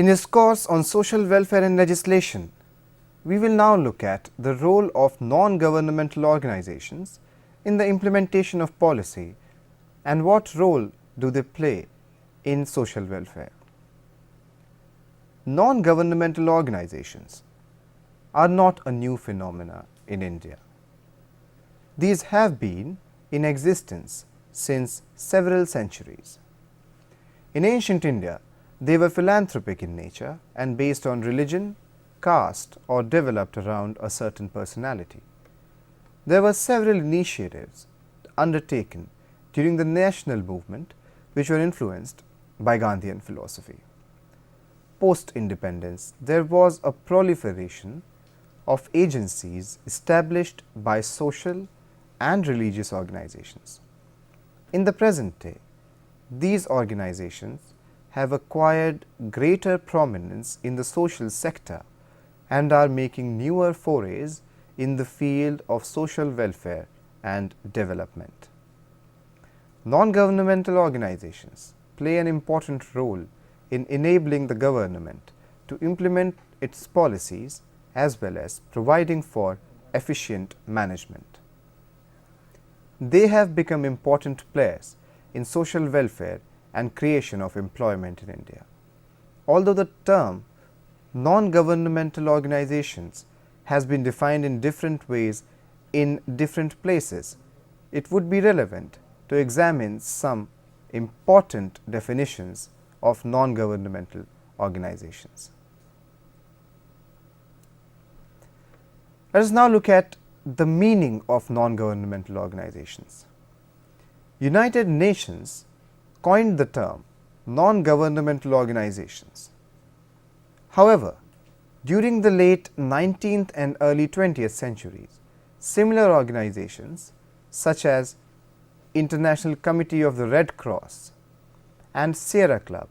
In his course on social welfare and legislation, we will now look at the role of non-governmental organizations in the implementation of policy and what role do they play in social welfare. Non-governmental organizations are not a new phenomena in India. These have been in existence since several centuries. In ancient India, they were philanthropic in nature and based on religion, caste, or developed around a certain personality. There were several initiatives undertaken during the national movement which were influenced by Gandhian philosophy. Post-independence, there was a proliferation of agencies established by social and religious organizations. In the present day, these organizations have acquired greater prominence in the social sector and are making newer forays in the field of social welfare and development. Non-governmental organizations play an important role in enabling the government to implement its policies as well as providing for efficient management. They have become important players in social welfare and creation of employment in India. Although the term non-governmental organizations has been defined in different ways in different places, it would be relevant to examine some important definitions of non-governmental organizations. Let us now look at the meaning of non-governmental organizations. United Nations coined the term non-governmental organizations. However, during the late 19th and early 20th centuries, similar organizations such as International Committee of the Red Cross and Sierra Club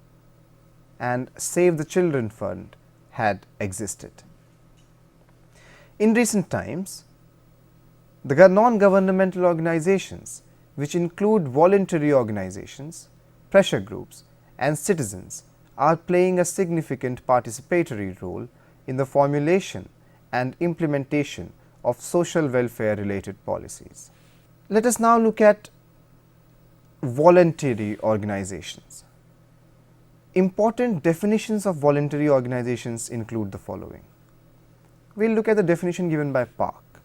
and Save the Children Fund had existed. In recent times, the non-governmental organizations, which include voluntary organizations, pressure groups and citizens, are playing a significant participatory role in the formulation and implementation of social welfare related policies. Let us now look at voluntary organizations. Important definitions of voluntary organizations include the following. We will look at the definition given by Park.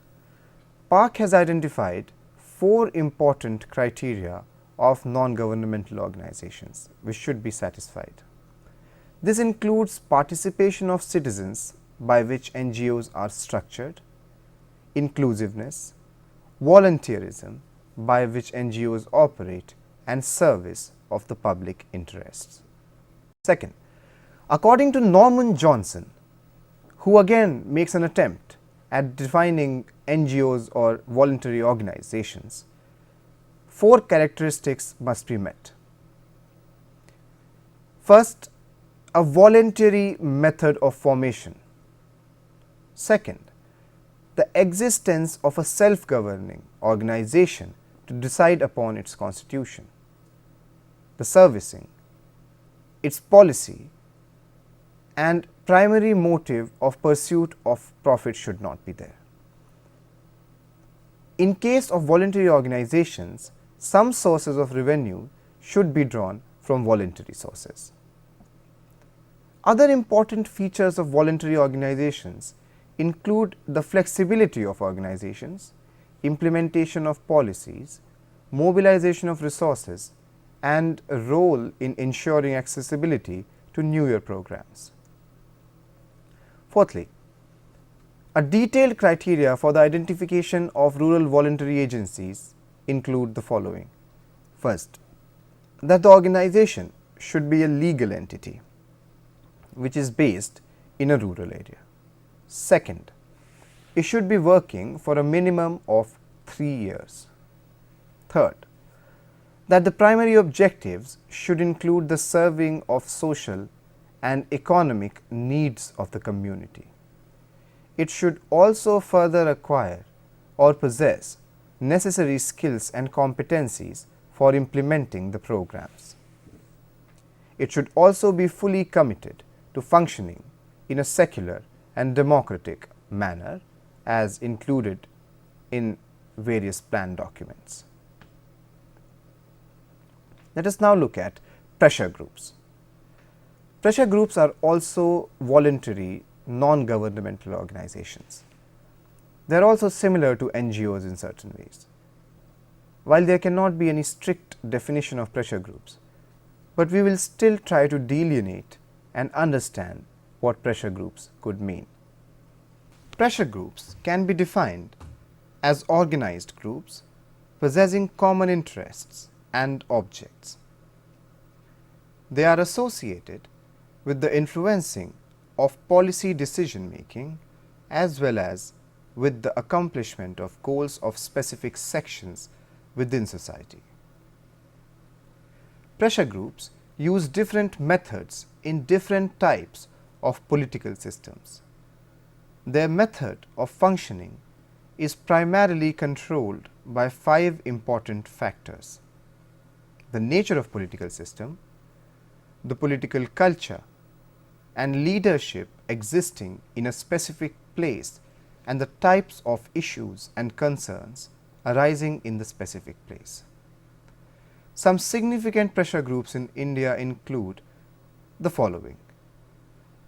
Park has identified 4 important criteria of non-governmental organizations which should be satisfied. This includes participation of citizens by which NGOs are structured, inclusiveness, volunteerism by which NGOs operate, and service of the public interests. Second, according to Norman Johnson, who again makes an attempt at defining NGOs or voluntary organizations, 4 characteristics must be met. First, a voluntary method of formation. Second, the existence of a self-governing organization to decide upon its constitution, the servicing, its policy, and primary motive of pursuit of profit should not be there. In case of voluntary organizations, some sources of revenue should be drawn from voluntary sources. Other important features of voluntary organizations include the flexibility of organizations, implementation of policies, mobilization of resources, and a role in ensuring accessibility to newer programs. Fourthly, a detailed criteria for the identification of rural voluntary agencies include the following. First, that the organization should be a legal entity which is based in a rural area. Second, it should be working for a minimum of 3 years. Third, that the primary objectives should include the serving of social and economic needs of the community. It should also further acquire or possess necessary skills and competencies for implementing the programs. It should also be fully committed to functioning in a secular and democratic manner as included in various plan documents. Let us now look at pressure groups. Pressure groups are also voluntary non-governmental organizations. They are also similar to NGOs in certain ways. While there cannot be any strict definition of pressure groups, but we will still try to delineate and understand what pressure groups could mean. Pressure groups can be defined as organized groups possessing common interests and objects. They are associated with the influencing of policy decision making as well as with the accomplishment of goals of specific sections within society. Pressure groups use different methods in different types of political systems. Their method of functioning is primarily controlled by 5 important factors: the nature of political system, the political culture and leadership existing in a specific place, and the types of issues and concerns arising in the specific place. Some significant pressure groups in India include the following: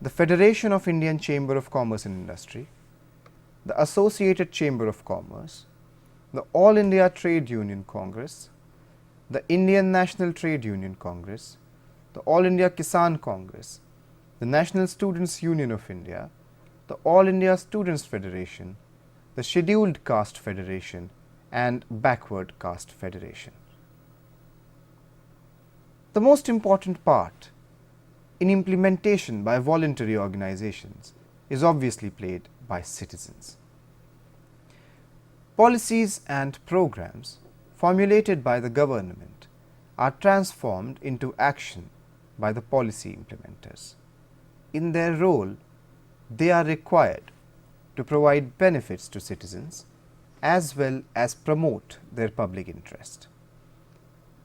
the Federation of Indian Chamber of Commerce and Industry, the Associated Chamber of Commerce, the All India Trade Union Congress, the Indian National Trade Union Congress, the All India Kisan Congress, the National Students Union of India, the All India Students Federation, the Scheduled Caste Federation and Backward Caste Federation. The most important part in implementation by voluntary organizations is obviously played by citizens. Policies and programs formulated by the government are transformed into action by the policy implementers. In their role, they are required to provide benefits to citizens as well as promote their public interest.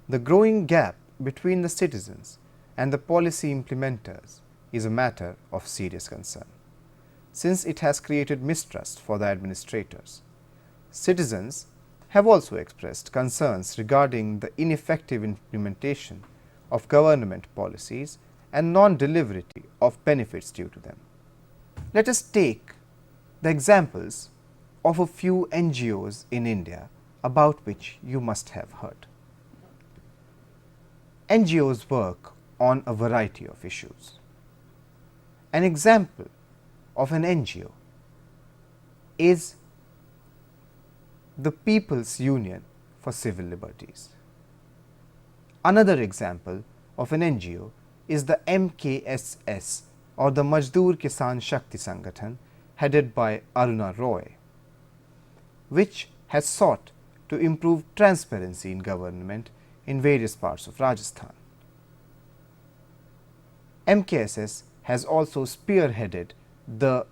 The growing gap between the citizens and the policy implementers is a matter of serious concern, since it has created mistrust for the administrators. Citizens have also expressed concerns regarding the ineffective implementation of government policies and non-delivery of benefits due to them. Let us take the examples of a few NGOs in India about which you must have heard. NGOs work on a variety of issues. An example of an NGO is the People's Union for Civil Liberties. Another example of an NGO is the MKSS, or the Mazdoor Kisan Shakti Sangathan, headed by Aruna Roy, which has sought to improve transparency in government in various parts of Rajasthan. MKSS has also spearheaded the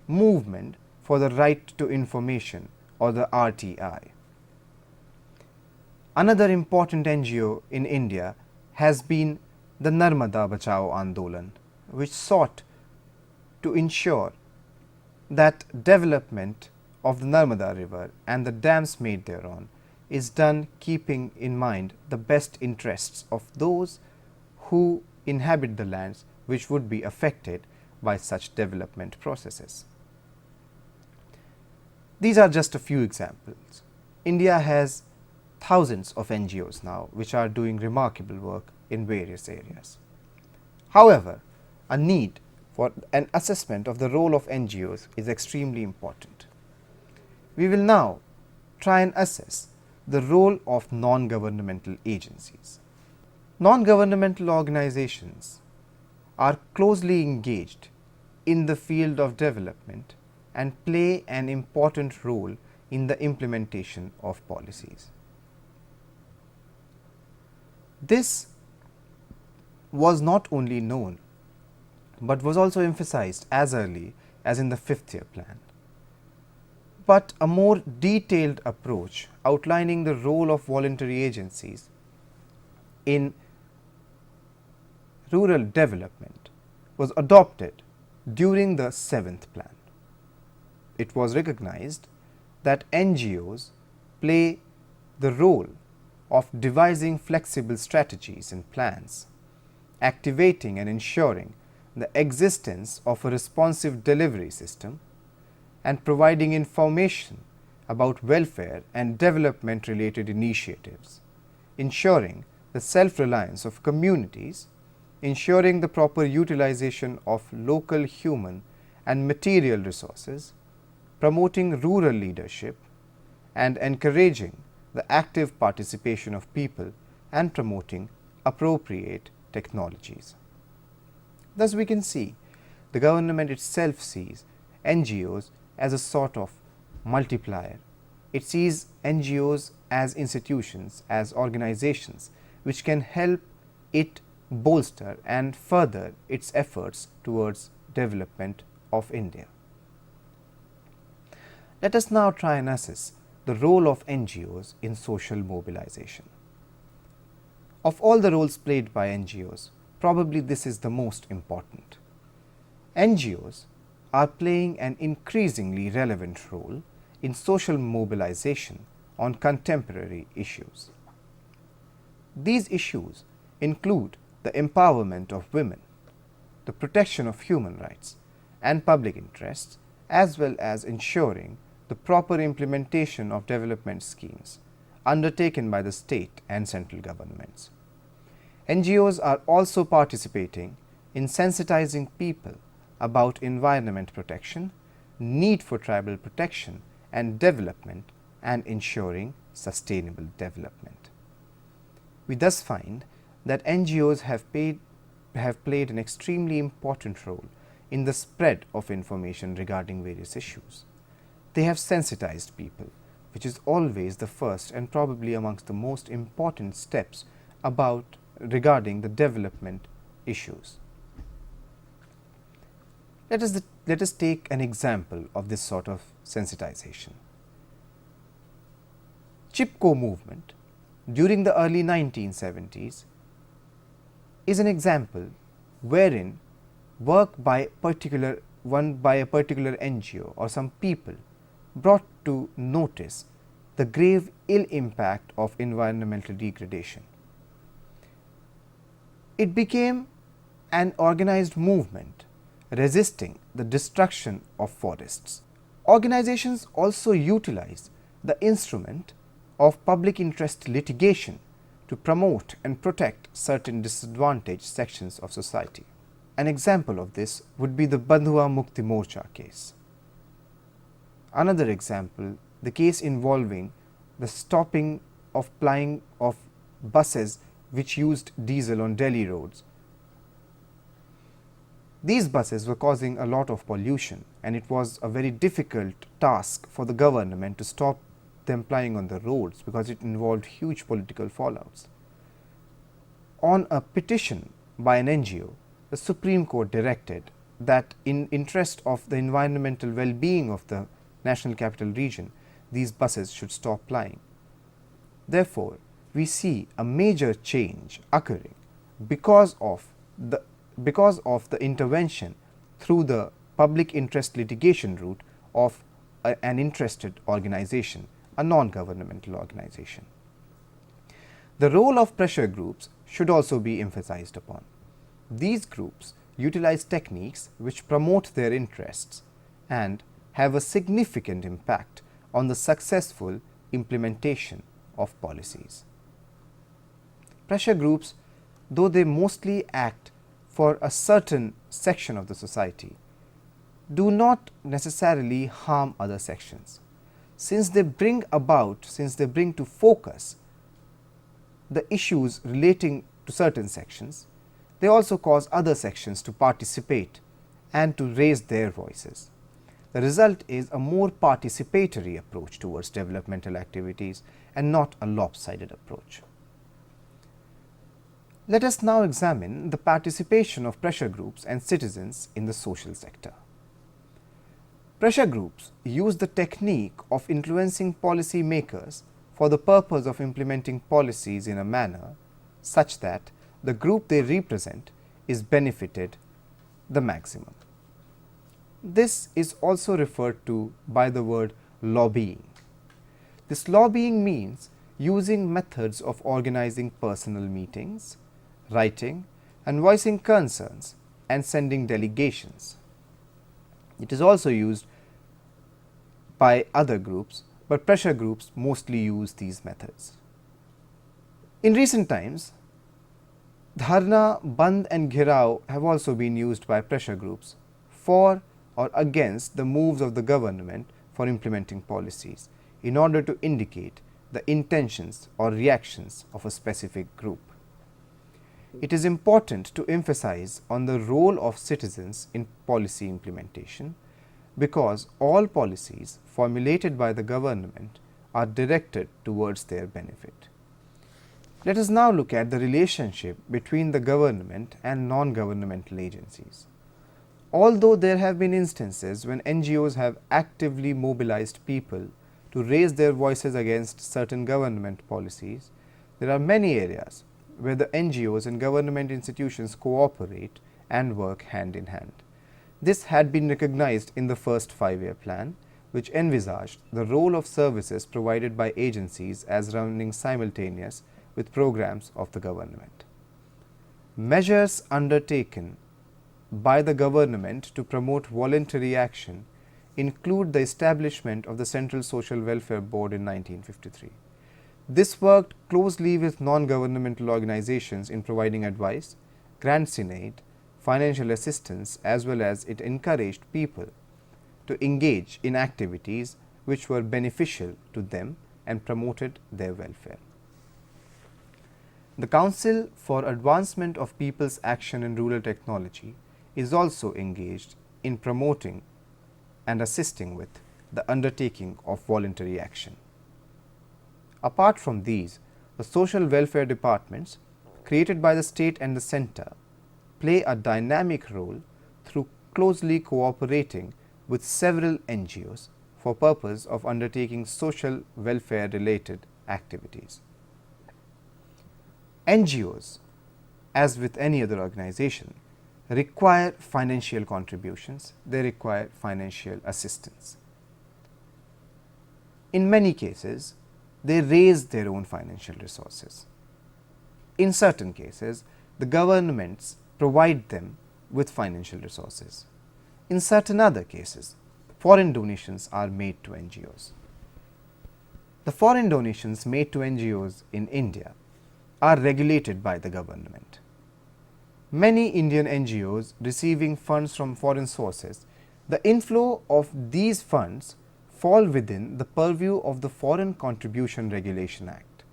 movement for the right to information, or the RTI. Another important NGO in India has been the Narmada Bachao Andolan, which sought to ensure that development of the Narmada river and the dams made thereon is done keeping in mind the best interests of those who inhabit the lands which would be affected by such development processes. These are just a few examples. India has thousands of NGOs now which are doing remarkable work in various areas. However, a need for an assessment of the role of NGOs is extremely important. We will now try and assess the role of non-governmental agencies. Non-governmental organizations are closely engaged in the field of development and play an important role in the implementation of policies. This was not only known, but was also emphasized as early as in the 5th year plan. But a more detailed approach outlining the role of voluntary agencies in rural development was adopted during the 7th plan. It was recognized that NGOs play the role of devising flexible strategies and plans, activating and ensuring the existence of a responsive delivery system, and providing information about welfare and development related initiatives, ensuring the self-reliance of communities, ensuring the proper utilization of local human and material resources, promoting rural leadership, and encouraging the active participation of people and promoting appropriate technologies. Thus, we can see the government itself sees NGOs as a sort of multiplier. It sees NGOs as institutions, as organizations which can help it bolster and further its efforts towards development of India. Let us now try and assess the role of NGOs in social mobilization. Of all the roles played by NGOs, probably this is the most important. NGOs are playing an increasingly relevant role in social mobilization on contemporary issues. These issues include the empowerment of women, the protection of human rights and public interests, as well as ensuring the proper implementation of development schemes undertaken by the state and central governments. NGOs are also participating in sensitizing people about environment protection, need for tribal protection and development, and ensuring sustainable development. We thus find that NGOs have played an extremely important role in the spread of information regarding various issues. They have sensitized people, which is always the first and probably amongst the most important steps regarding the development issues. Let us take an example of this sort of sensitization. Chipko movement during the early 1970s is an example wherein work by a particular NGO or some people brought to notice the grave ill impact of environmental degradation. It became an organized movement resisting the destruction of forests. Organizations also utilize the instrument of public interest litigation to promote and protect certain disadvantaged sections of society. An example of this would be the Bandhua Mukti Morcha case. Another example, the case involving the stopping of plying of buses which used diesel on Delhi roads. These buses were causing a lot of pollution, and it was a very difficult task for the government to stop them plying on the roads because it involved huge political fallouts. On a petition by an NGO, the Supreme Court directed that in interest of the environmental well-being of the National Capital Region, these buses should stop plying. Therefore, we see a major change occurring because of the intervention through the public interest litigation route of an interested organization, a non-governmental organization. The role of pressure groups should also be emphasized upon. These groups utilize techniques which promote their interests and have a significant impact on the successful implementation of policies. Pressure groups, though they mostly act for a certain section of the society, do not necessarily harm other sections. Since they bring to focus the issues relating to certain sections, they also cause other sections to participate and to raise their voices. The result is a more participatory approach towards developmental activities and not a lopsided approach. Let us now examine the participation of pressure groups and citizens in the social sector. Pressure groups use the technique of influencing policy makers for the purpose of implementing policies in a manner such that the group they represent is benefited the maximum. This is also referred to by the word lobbying. This lobbying means using methods of organizing personal meetings, writing and voicing concerns and sending delegations. It is also used by other groups, but pressure groups mostly use these methods. In recent times, dharna, band and ghirao have also been used by pressure groups for or against the moves of the government for implementing policies in order to indicate the intentions or reactions of a specific group. It is important to emphasize on the role of citizens in policy implementation, because all policies formulated by the government are directed towards their benefit. Let us now look at the relationship between the government and non-governmental agencies. Although there have been instances when NGOs have actively mobilized people to raise their voices against certain government policies, there are many areas where the NGOs and government institutions cooperate and work hand in hand. This had been recognized in the first 5-year plan, which envisaged the role of services provided by agencies as running simultaneous with programs of the government. Measures undertaken by the government to promote voluntary action include the establishment of the Central Social Welfare Board in 1953. This worked closely with non-governmental organizations in providing advice, grants in aid, financial assistance, as well as it encouraged people to engage in activities which were beneficial to them and promoted their welfare. The Council for Advancement of People's Action in Rural Technology is also engaged in promoting and assisting with the undertaking of voluntary action. Apart from these, the social welfare departments created by the state and the center play a dynamic role through closely cooperating with several NGOs for purpose of undertaking social welfare related activities. NGOs, as with any other organization, require financial contributions, they require financial assistance. In many cases, they raise their own financial resources. In certain cases, the governments provide them with financial resources. In certain other cases, foreign donations are made to NGOs. The foreign donations made to NGOs in India are regulated by the government. Many Indian NGOs receiving funds from foreign sources, the inflow of these funds fall within the purview of the Foreign Contribution Regulation Act.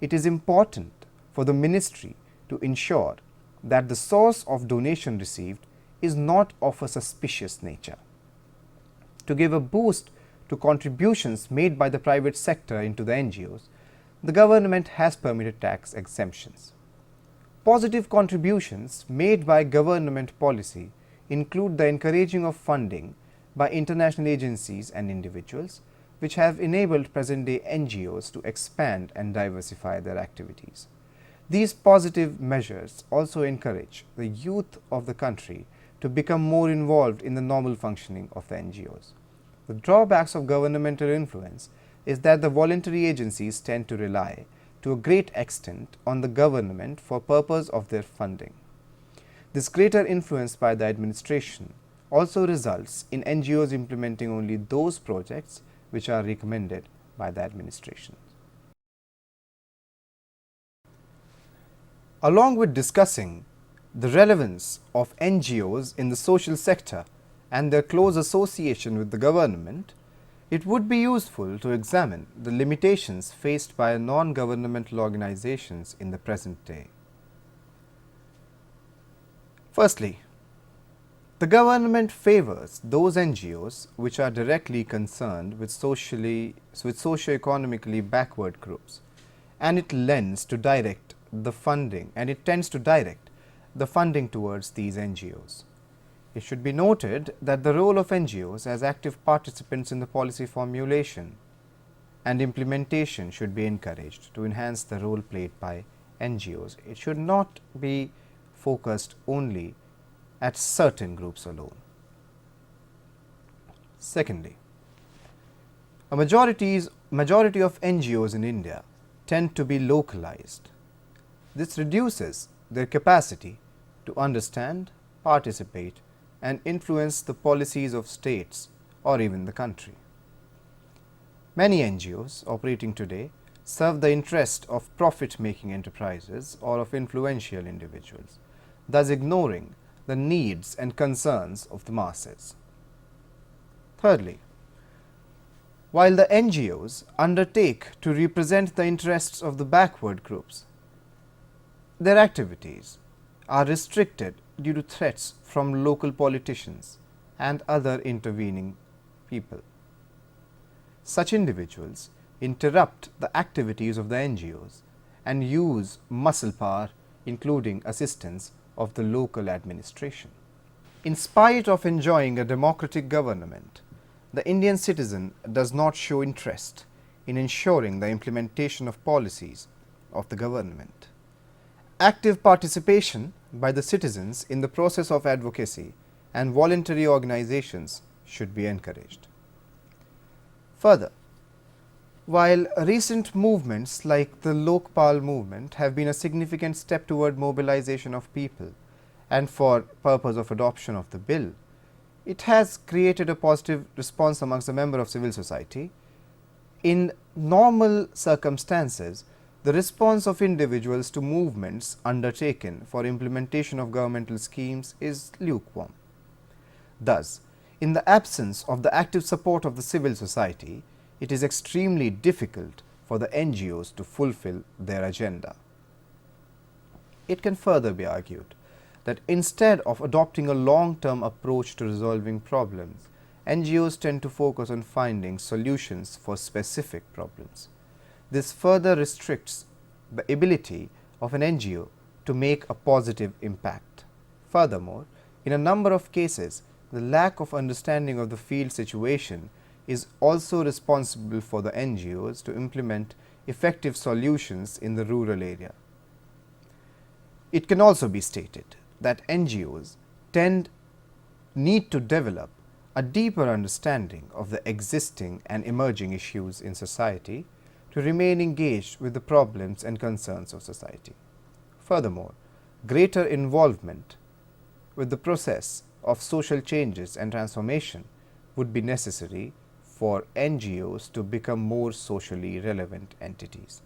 It is important for the ministry to ensure that the source of donation received is not of a suspicious nature. To give a boost to contributions made by the private sector into the NGOs, the government has permitted tax exemptions. Positive contributions made by government policy include the encouraging of funding by international agencies and individuals, which have enabled present-day NGOs to expand and diversify their activities. These positive measures also encourage the youth of the country to become more involved in the normal functioning of the NGOs. The drawbacks of governmental influence is that the voluntary agencies tend to rely to a great extent on the government for purpose of their funding. This greater influence by the administration also results in NGOs implementing only those projects which are recommended by the administration. Along with discussing the relevance of NGOs in the social sector and their close association with the government, it would be useful to examine the limitations faced by non-governmental organizations in the present day. Firstly, the government favors those NGOs which are directly concerned with socio-economically backward groups, and it tends to direct the funding towards these NGOs. It should be noted that the role of NGOs as active participants in the policy formulation and implementation should be encouraged to enhance the role played by NGOs. It should not be focused only at certain groups alone. Secondly, a majority of NGOs in India tend to be localized. This reduces their capacity to understand, participate, and influence the policies of states or even the country. Many NGOs operating today serve the interest of profit-making enterprises or of influential individuals, thus ignoring the needs and concerns of the masses. Thirdly, while the NGOs undertake to represent the interests of the backward groups, their activities are restricted due to threats from local politicians and other intervening people. Such individuals interrupt the activities of the NGOs and use muscle power, including assistance of the local administration. In spite of enjoying a democratic government, the Indian citizen does not show interest in ensuring the implementation of policies of the government. Active participation by the citizens in the process of advocacy and voluntary organizations should be encouraged. Further, while recent movements like the Lokpal movement have been a significant step toward mobilization of people and for purpose of adoption of the bill, it has created a positive response amongst the members of civil society. In normal circumstances, the response of individuals to movements undertaken for implementation of governmental schemes is lukewarm. Thus, in the absence of the active support of the civil society, it is extremely difficult for the NGOs to fulfill their agenda. It can further be argued that instead of adopting a long-term approach to resolving problems, NGOs tend to focus on finding solutions for specific problems. This further restricts the ability of an NGO to make a positive impact. Furthermore, in a number of cases, the lack of understanding of the field situation is also responsible for the NGOs to implement effective solutions in the rural area. It can also be stated that NGOs need to develop a deeper understanding of the existing and emerging issues in society to remain engaged with the problems and concerns of society. Furthermore, greater involvement with the process of social changes and transformation would be necessary for NGOs to become more socially relevant entities.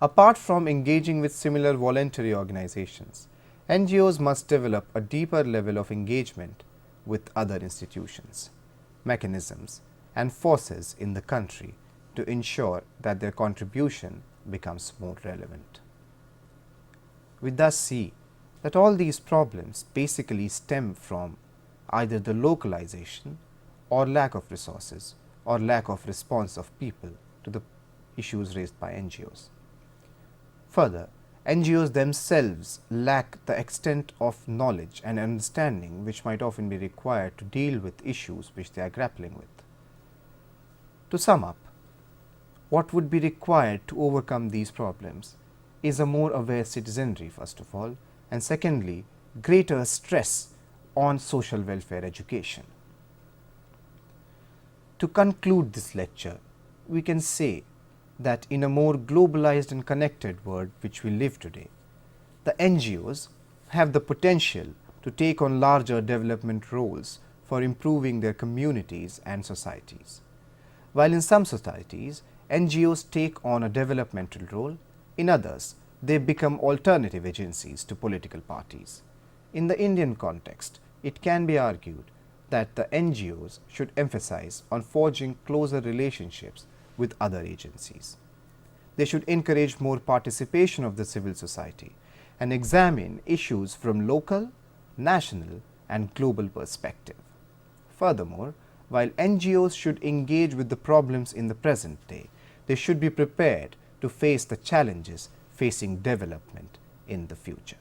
Apart from engaging with similar voluntary organizations, NGOs must develop a deeper level of engagement with other institutions, mechanisms, and forces in the country to ensure that their contribution becomes more relevant. We thus see that all these problems basically stem from either the localization or lack of resources or lack of response of people to the issues raised by NGOs. Further, NGOs themselves lack the extent of knowledge and understanding which might often be required to deal with issues which they are grappling with. To sum up, what would be required to overcome these problems is a more aware citizenry first of all, and secondly, greater stress on social welfare education. To conclude this lecture, we can say that in a more globalized and connected world which we live today, the NGOs have the potential to take on larger development roles for improving their communities and societies. While in some societies, NGOs take on a developmental role, in others, they become alternative agencies to political parties. In the Indian context, it can be argued that the NGOs should emphasize on forging closer relationships with other agencies. They should encourage more participation of the civil society and examine issues from local, national, and global perspective. Furthermore, while NGOs should engage with the problems in the present day, they should be prepared to face the challenges facing development in the future.